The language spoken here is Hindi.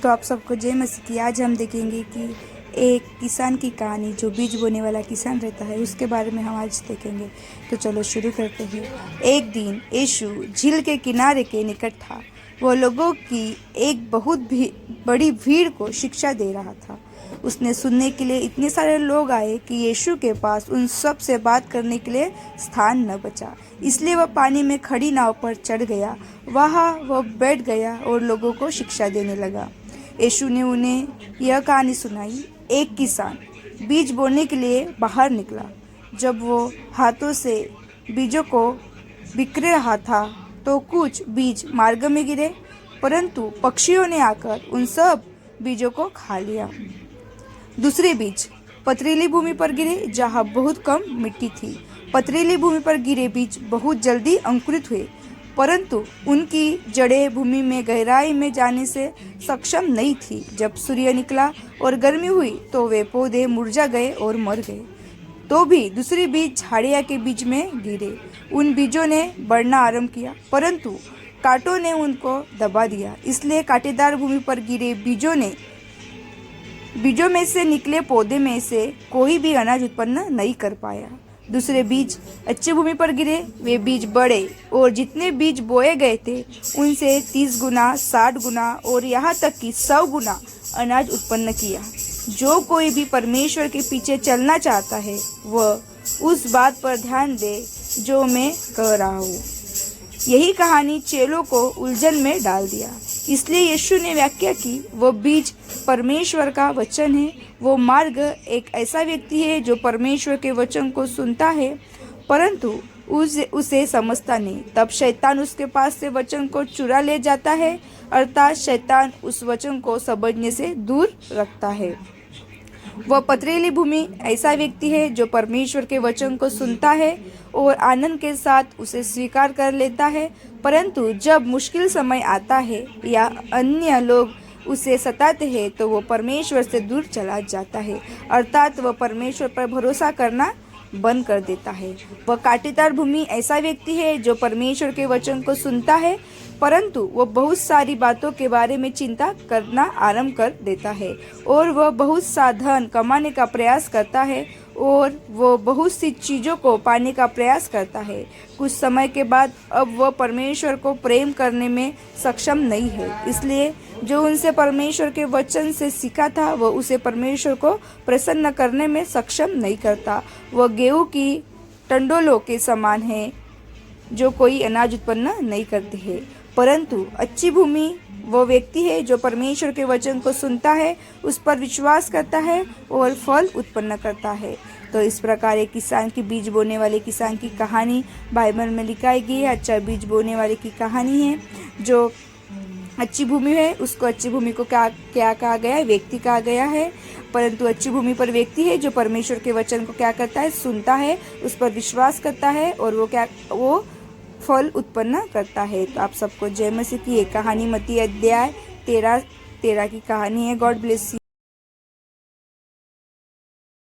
तो आप सबको जय मसीह की। आज हम देखेंगे कि एक किसान की कहानी, जो बीज बोने वाला किसान रहता है, उसके बारे में हम आज देखेंगे। तो चलो शुरू करते हैं। एक दिन यीशु झील के किनारे के निकट था। वह लोगों की एक बहुत बड़ी भीड़ को शिक्षा दे रहा था। उसने सुनने के लिए इतने सारे लोग आए कि यीशु के पास उन सब से बात करने के लिए स्थान न बचा। इसलिए वह पानी में खड़ी नाव पर चढ़ गया। वहाँ वह बैठ गया और लोगों को शिक्षा देने लगा। यीशु ने उन्हें यह कहानी सुनाई। एक किसान बीज बोने के लिए बाहर निकला। जब वो हाथों से बीजों को बिखेर रहा था तो कुछ बीज मार्ग में गिरे, परंतु पक्षियों ने आकर उन सब बीजों को खा लिया। दूसरे बीज पथरीली भूमि पर गिरे, जहाँ बहुत कम मिट्टी थी। पथरीली भूमि पर गिरे बीज बहुत जल्दी अंकुरित हुए, परंतु उनकी जड़ें भूमि में गहराई में जाने से सक्षम नहीं थी। जब सूर्य निकला और गर्मी हुई तो वे पौधे मुरझा गए और मर गए। तो भी दूसरे बीज झाड़िया के बीच में गिरे। उन बीजों ने बढ़ना आरंभ किया, परंतु कांटों ने उनको दबा दिया। इसलिए कांटेदार भूमि पर गिरे बीजों में से निकले पौधे में से कोई भी अनाज उत्पन्न नहीं कर पाया। दूसरे बीज अच्छी भूमि पर गिरे। वे बीज बड़े और जितने बीज बोए गए थे उनसे 30 गुना, 60 गुना और यहाँ तक कि 100 गुना अनाज उत्पन्न किया। जो कोई भी परमेश्वर के पीछे चलना चाहता है वह उस बात पर ध्यान दे जो मैं कह रहा हूँ। यही कहानी चेलों को उलझन में डाल दिया। इसलिए यीशु ने व्याख्या की, वो बीज परमेश्वर का वचन है। वो मार्ग एक ऐसा व्यक्ति है जो परमेश्वर के वचन को सुनता है परंतु उसे समझता नहीं। तब शैतान उसके पास से वचन को चुरा ले जाता है, अर्थात शैतान उस वचन को समझने से दूर रखता है। वह पथरीली भूमि ऐसा व्यक्ति है जो परमेश्वर के वचन को सुनता है और आनंद के साथ उसे स्वीकार कर लेता है, परंतु जब मुश्किल समय आता है या अन्य लोग उसे सताते हैं तो वो परमेश्वर से दूर चला जाता है, अर्थात वह परमेश्वर पर भरोसा करना बंद कर देता है। वह कांटेदार भूमि ऐसा व्यक्ति है जो परमेश्वर के वचन को सुनता है, परंतु वह बहुत सारी बातों के बारे में चिंता करना आरंभ कर देता है और वह बहुत सा धन कमाने का प्रयास करता है और वो बहुत सी चीज़ों को पाने का प्रयास करता है। कुछ समय के बाद अब वह परमेश्वर को प्रेम करने में सक्षम नहीं है, इसलिए जो उनसे परमेश्वर के वचन से सीखा था वह उसे परमेश्वर को प्रसन्न करने में सक्षम नहीं करता। वह गेहूं की टंडोलों के समान है जो कोई अनाज उत्पन्न नहीं करते हैं। परंतु अच्छी भूमि वो व्यक्ति है जो परमेश्वर के वचन को सुनता है, उस पर विश्वास करता है और फल उत्पन्न करता है। तो इस प्रकार एक किसान की बीज बोने वाले किसान की कहानी बाइबल में लिखाई गई है। अच्छा बीज बोने वाले की कहानी है। जो अच्छी भूमि है उसको अच्छी भूमि को क्या कहा गया है? व्यक्ति कहा गया है। परंतु अच्छी भूमि पर व्यक्ति है जो परमेश्वर के वचन को क्या करता है? सुनता है, उस पर विश्वास करता है और वो फल उत्पन्न करता है। तो आप सबको जय मसीह की। एक कहानी मत्ती अध्याय 13 की कहानी है। God bless you.